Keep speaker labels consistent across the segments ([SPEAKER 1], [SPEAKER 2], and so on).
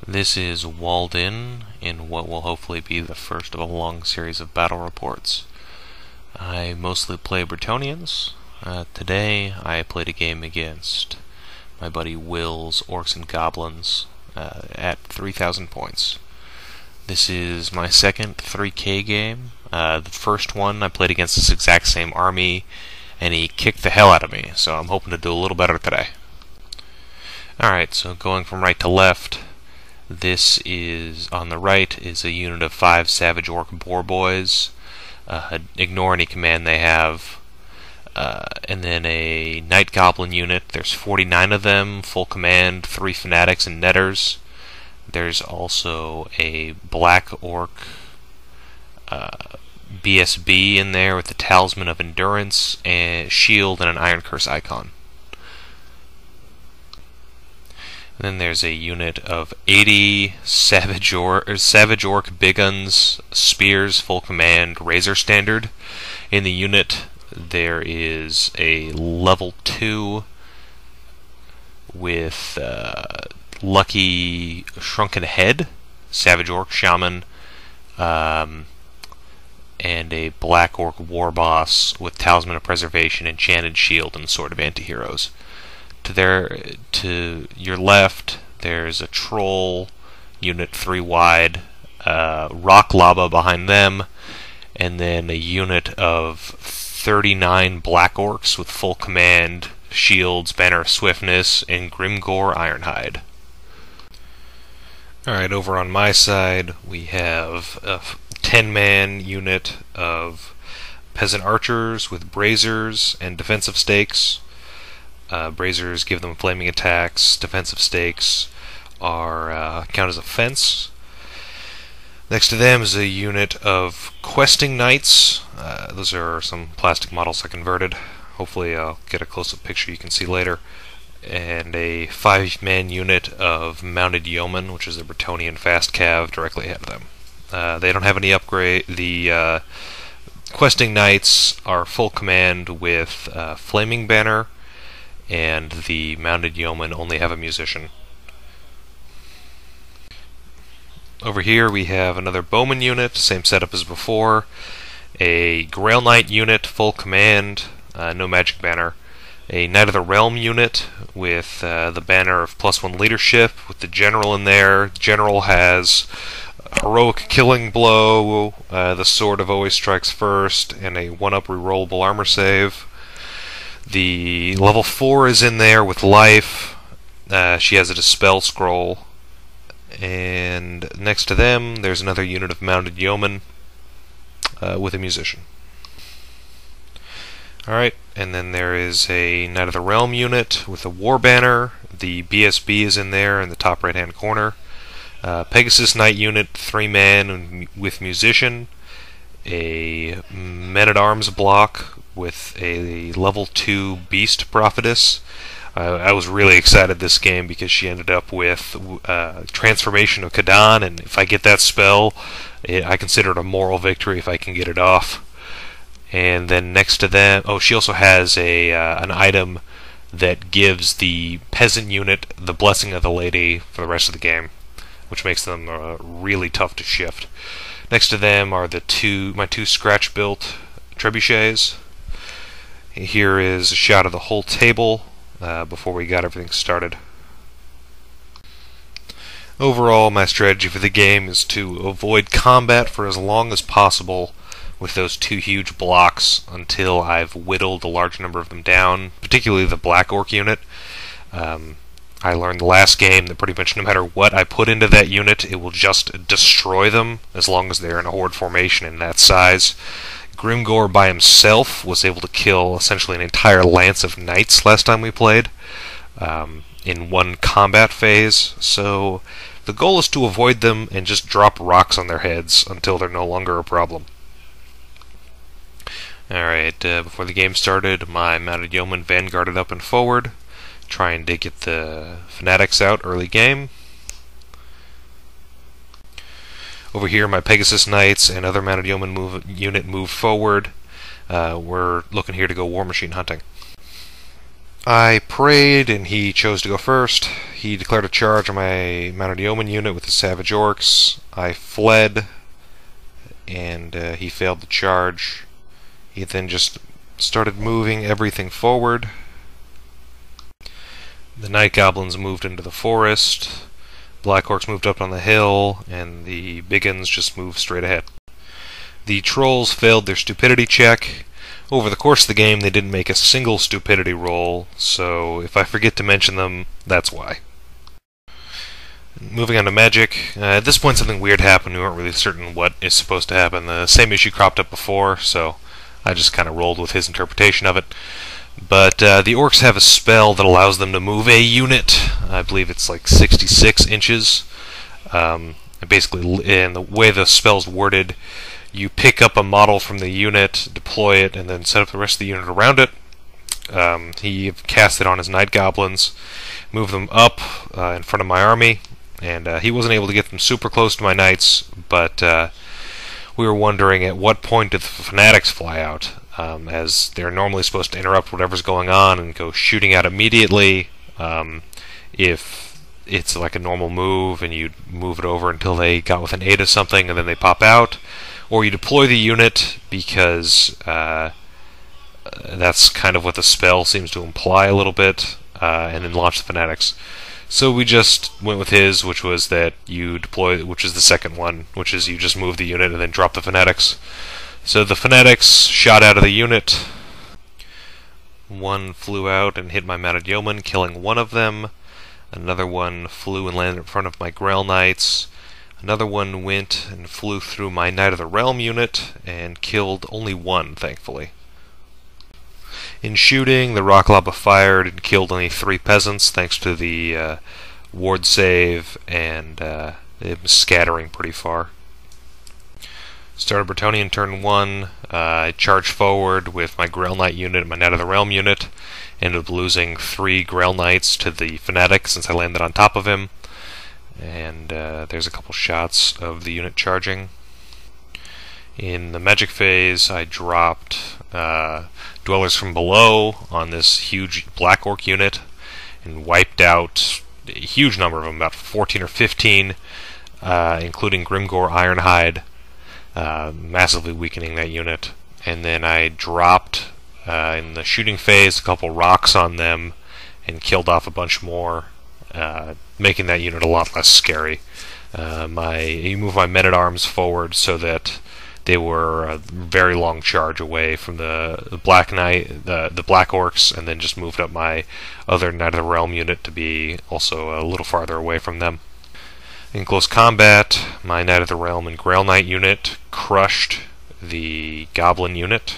[SPEAKER 1] This is Walden in what will hopefully be the first of a long series of battle reports. I mostly play Bretonnians. Today I played a game against my buddy Will's Orcs and Goblins at 3,000 points. This is my second 3K game. The first one I played against this exact same army, and he kicked the hell out of me, so I'm hoping to do a little better today. Alright, so going from right to left, this is, on the right, is a unit of 5 Savage Orc Boar Boys. Ignore any command they have. And then a Night Goblin unit. There's 49 of them, full command, 3 Fanatics and Netters. There's also a Black Orc BSB in there with the Talisman of Endurance, and shield, and an Iron Curse icon. And then there's a unit of 80 Savage Orc Big Guns, Spears, full command, Razor Standard. In the unit, there is a level 2 with Lucky Shrunken Head, Savage Orc Shaman, and a Black Orc War Boss with Talisman of Preservation, Enchanted Shield, and Sword of Antiheroes. To your left, there's a Troll unit 3 wide, Rock Lava behind them, and then a unit of 39 Black Orcs with full command, shields, Banner of Swiftness, and Grimgore Ironhide. Alright, over on my side, we have a 10-man unit of Peasant Archers with Braziers and Defensive Stakes. Braziers give them flaming attacks. Defensive stakes are count as a fence. Next to them is a unit of Questing Knights. Those are some plastic models I converted. Hopefully I'll get a close-up picture you can see later. And a 5-man unit of Mounted Yeomen, which is the Bretonnian Fast Cav directly ahead of them. They don't have any upgrade. The Questing Knights are full command with Flaming Banner, and the Mounted Yeomen only have a Musician. Over here we have another Bowman unit, same setup as before. A Grail Knight unit, full command, no magic banner. A Knight of the Realm unit with the banner of +1 leadership, with the General in there. General has Heroic Killing Blow, the Sword of Always Strikes First, and a 1-up rerollable armor save. The level 4 is in there with life. She has a Dispel Scroll. And next to them, there's another unit of Mounted Yeomen with a Musician. Alright, and then there is a Knight of the Realm unit with a War Banner. The BSB is in there in the top right-hand corner. Pegasus Knight unit, 3-man with Musician. A Men-at-Arms block with a level 2 Beast Prophetess. I was really excited this game because she ended up with Transformation of Kadan, and if I get that spell, I consider it a moral victory if I can get it off. And then next to them, she also has an item that gives the Peasant unit the Blessing of the Lady for the rest of the game, which makes them really tough to shift. Next to them are my two scratch-built trebuchets. Here is a shot of the whole table before we got everything started. Overall, my strategy for the game is to avoid combat for as long as possible with those 2 huge blocks until I've whittled a large number of them down, particularly the Black Orc unit. I learned the last game that pretty much no matter what I put into that unit, it will just destroy them as long as they're in a horde formation in that size. Grimgore by himself was able to kill essentially an entire lance of knights last time we played in one combat phase, so the goal is to avoid them and just drop rocks on their heads until they're no longer a problem. Alright, before the game started, my Mounted Yeoman vanguarded up and forward, trying to get the Fanatics out early game. Over here, my Pegasus Knights and other Mounted Yeoman unit move forward. We're looking here to go War Machine hunting. I prayed, and he chose to go first. He declared a charge on my mounted yeoman unit with the Savage Orcs. I fled, and he failed the charge. He then just started moving everything forward. The Night Goblins moved into the forest. Black Orcs moved up on the hill, and the Biggins just moved straight ahead. The Trolls failed their stupidity check. Over the course of the game, they didn't make a single stupidity roll, so if I forget to mention them, that's why. Moving on to Magic, at this point something weird happened. We weren't really certain what is supposed to happen. The same issue cropped up before, so I just kind of rolled with his interpretation of it. But the Orcs have a spell that allows them to move a unit. I believe it's like 66 inches. Basically, in the way the spell's worded, you pick up a model from the unit, deploy it, and then set up the rest of the unit around it. He cast it on his Night Goblins, moved them up in front of my army, and he wasn't able to get them super close to my Knights, but we were wondering at what point did the Fanatics fly out, as they're normally supposed to interrupt whatever's going on and go shooting out immediately. If it's like a normal move and you move it over until they got within 8 of something and then they pop out, or you deploy the unit because that's kind of what the spell seems to imply a little bit, and then launch the Fanatics. So we just went with his, which was that you deploy, which is the second one, which is you just move the unit and then drop the Fanatics. So the Fanatics shot out of the unit. One flew out and hit my mounted yeoman, killing one of them. Another one flew and landed in front of my Grail Knights. Another one went and flew through my Knight of the Realm unit and killed only one, thankfully. In shooting, the Rock Lava fired and killed only 3 peasants, thanks to the ward save and it was scattering pretty far. Started Bretonnian turn 1. I charged forward with my Grail Knight unit and my Knight of the Realm unit. Ended up losing 3 Grail Knights to the Fanatic since I landed on top of him. And there's a couple shots of the unit charging. In the Magic phase, I dropped Dwellers from Below on this huge Black Orc unit and wiped out a huge number of them, about 14 or 15, including Grimgore Ironhide, massively weakening that unit. And then I dropped, in the shooting phase, a couple rocks on them and killed off a bunch more, making that unit a lot less scary. You move my men-at-arms forward so that they were a very long charge away from the Black Knight, the Black Orcs, and then just moved up my other Knight of the Realm unit to be also a little farther away from them. In close combat, my Knight of the Realm and Grail Knight unit crushed the Goblin unit,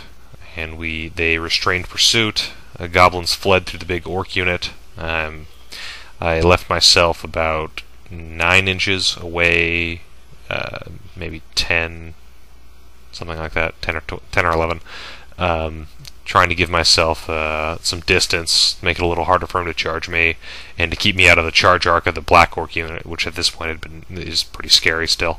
[SPEAKER 1] and they restrained pursuit. Goblins fled through the big Orc unit. I left myself about 9 inches away, maybe 10, something like that, 10 or 11, trying to give myself some distance, make it a little harder for him to charge me, and to keep me out of the charge arc of the Black Orc unit, which at this point is pretty scary still.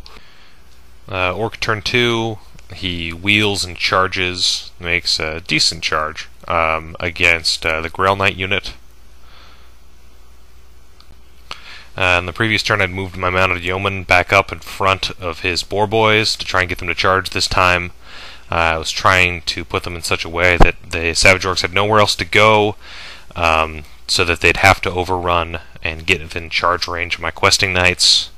[SPEAKER 1] Orc turn 2, he wheels and charges, makes a decent charge against the Grail Knight unit. In the previous turn, I'd moved my mounted yeoman back up in front of his boar boys to try and get them to charge this time. I was trying to put them in such a way that the Savage Orcs had nowhere else to go, so that they'd have to overrun and get within charge range of my questing knights.